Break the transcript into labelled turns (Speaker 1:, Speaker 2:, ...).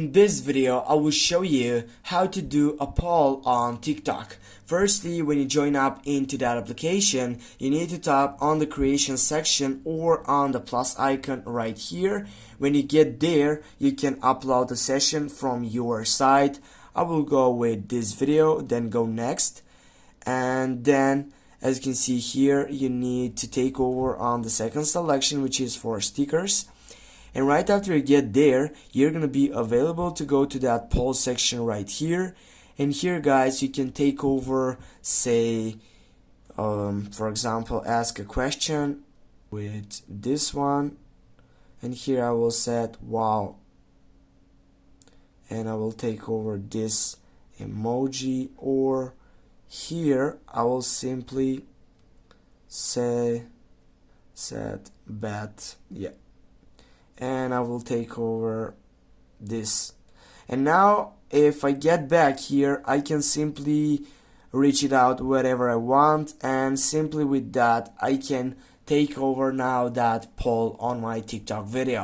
Speaker 1: In this video, I will show you how to do a poll on TikTok. Firstly, when you join up into that application, you need to tap on the creation section or on the plus icon right here. When you get there, you can upload the session from your site. I will go with this video, then go next. And then, as you can see here, you need to take over on the second selection, which is for stickers. And right after you get there, you're gonna be available to go to that poll section right here. And here, guys, you can take over, say, for example, ask a question with this one. And here I will set wow. And I will take over this emoji, or here I will simply say set bet, yeah. And I will take over this. And now if I get back here, I can simply reach it out wherever I want, and simply with that I can take over now that poll on my TikTok video.